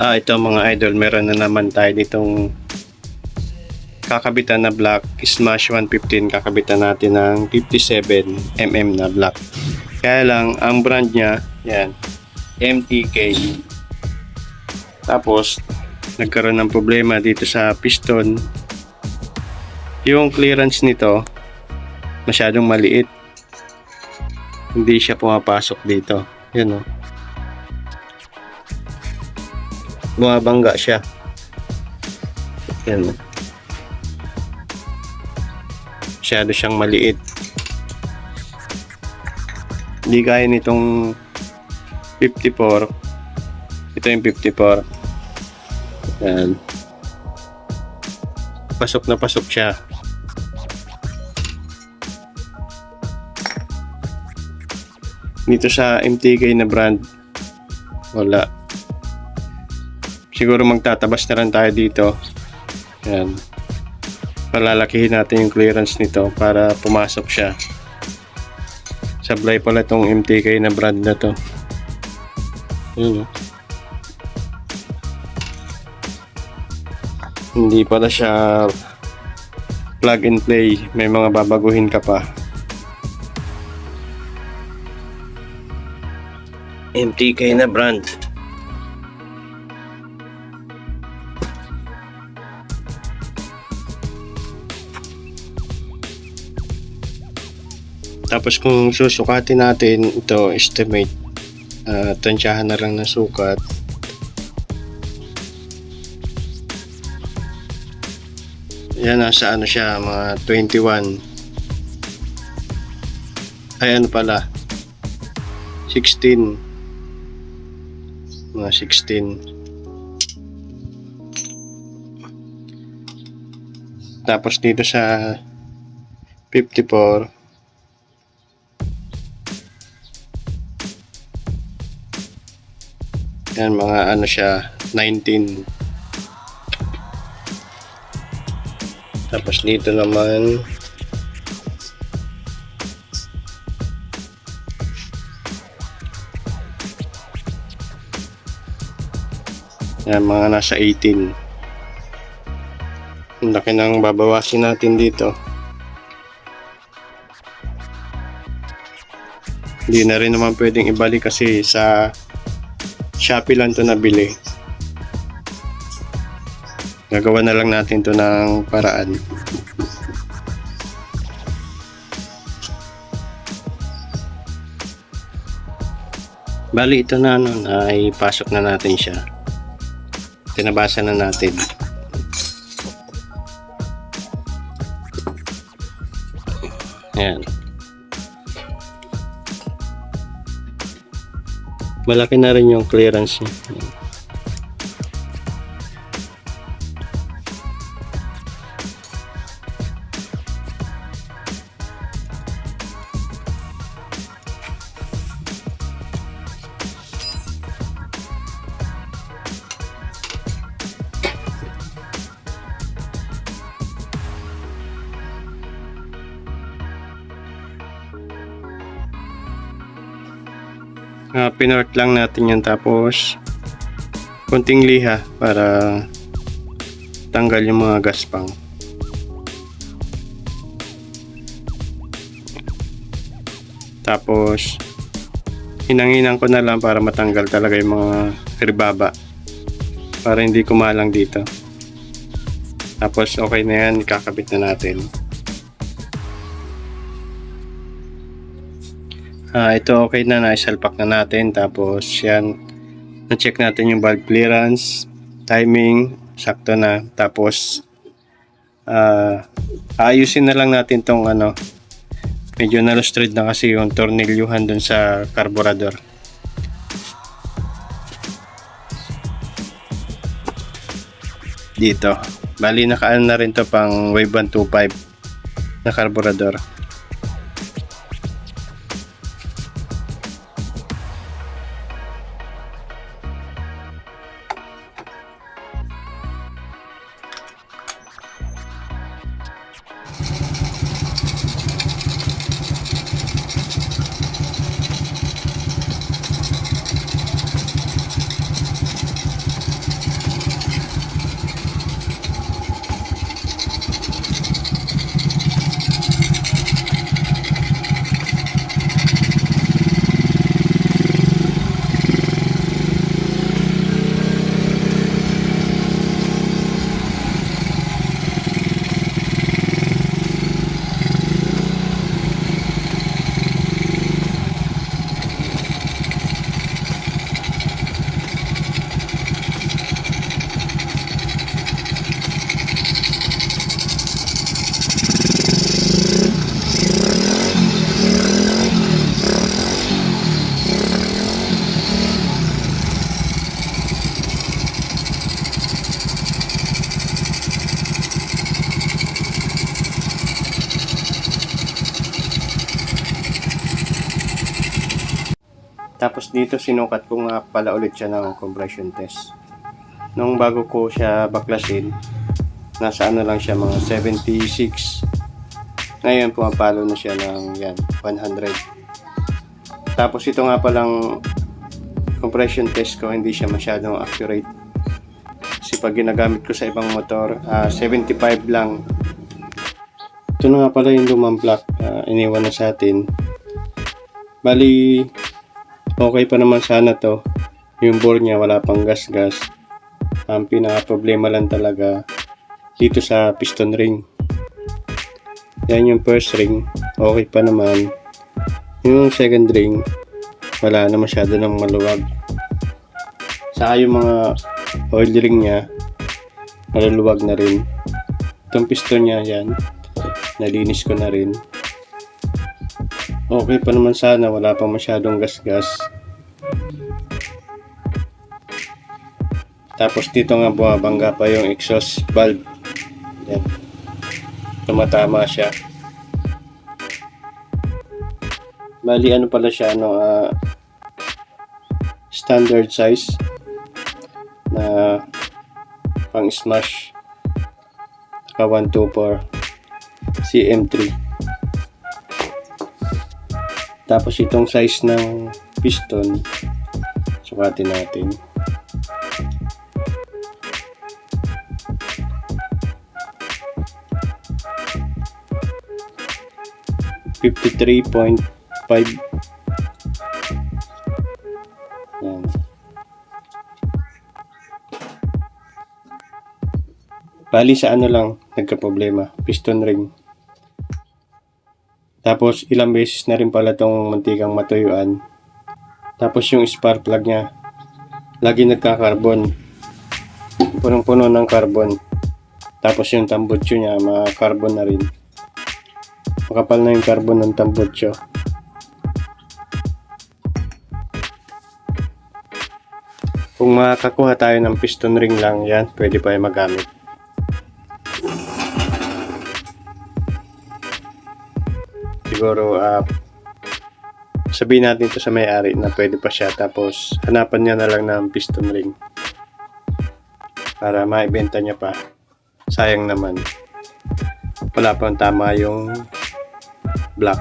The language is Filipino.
Ito mga idol, meron na naman tayo ditong kakabitan na block Smash 115. Kakabitan natin ng 57mm na block. Kaya lang, ang brand niya, yan, MTK. Tapos, nagkaroon ng problema dito sa piston. Yung clearance nito, masyadong maliit. Hindi siya pumapasok dito. Yan o. Bumabangga siya. Yan. Masyado siyang maliit. Hindi kaya nitong 54. Ito yung 54. Yan. Pasok na pasok siya. Dito sa MTK na brand, wala. Siguro magtatabas na rin tayo dito. Yan. Palalakihin natin yung clearance nito para pumasok siya. Sablay pala itong MTK na brand na to. Yun. Hindi pala siya plug and play. May mga babaguhin ka pa. MTK na brand. Tapos kung susukatin natin, ito estimate, tansyahan na lang ng sukat. Yan, nasa ano siya, mga 21. Ay ano pala, 16. Mga 16. Tapos dito sa 54, yan, mga ano siya, 19. Tapos dito naman yan, mga nasa 18. Ang laki nang babawasin natin dito. Hindi na rin naman pwedeng ibalik kasi sa Shopee lang to nabili. Gagawa na lang natin to ng paraan. Bali ito na ano, ay pasok na natin siya. Tinabasa na natin. Ayan. Malaki na rin yung clearance niya. Pinort lang natin yan, tapos konting liha para tanggal yung mga gaspang. Tapos hinang-hinang ko na lang para matanggal talaga yung mga ribaba para hindi kumalang dito. Tapos okay na yan, ikakabit na natin. Ito okay na, naisalpak na natin. Tapos yan, na-check natin yung valve clearance, timing, sakto na. Tapos ayusin na lang natin tong ano, medyo na-lustrade na kasi yung tornilyuhan dun sa carburetor. Dito, bali nakaan na rin to pang wave 125 na carburetor. Tapos dito sinukat ko nga pala ulit siya ng compression test. Nung bago ko siya baklasin, nasa ano lang siya, mga 76. Ngayon pumapalo na siya ng 100. Tapos ito nga palang compression test ko, hindi siya masyadong accurate. Kasi pag ginagamit ko sa ibang motor, 75 lang. Ito na nga pala yung lumang block, iniwan na sa atin. Bali, okay pa naman sana to. Yung bore niya wala pang gas-gas. Ang pinaka problema lang talaga dito sa piston ring. Yan yung first ring, okay pa naman. Yung second ring, wala na masyado ng maluwag. Saka yung mga oil ring niya, maluluwag na rin. Itong piston niya yan, nalinis ko na rin. Okay pa naman sana, wala pa masyadong gas-gas. Tapos dito nga bumabangga pa yung exhaust valve. Yan. Tumatama siya. Bali ano pala siya, standard size na pang smash. Naka 124 cm3. Tapos itong size ng piston, sukatin natin. $53.5. Yan. Bali sa ano lang nagka-problema, piston ring. Tapos ilang beses na rin pala tong mantikang matuyuan. Tapos yung spark plug niya, lagi nagka-carbon. Punong-puno ng carbon. Tapos yung tambutso niya, mga-carbon na rin. Makapal na yung carbon ng tambutso. Kung makakuha tayo ng piston ring lang yan, pwede pa yung magamit. Siguro sabihin natin ito sa may-ari na pwede pa siya, tapos hanapan niya na lang ng piston ring para maibenta niya pa. Sayang naman, wala pang tama yung block.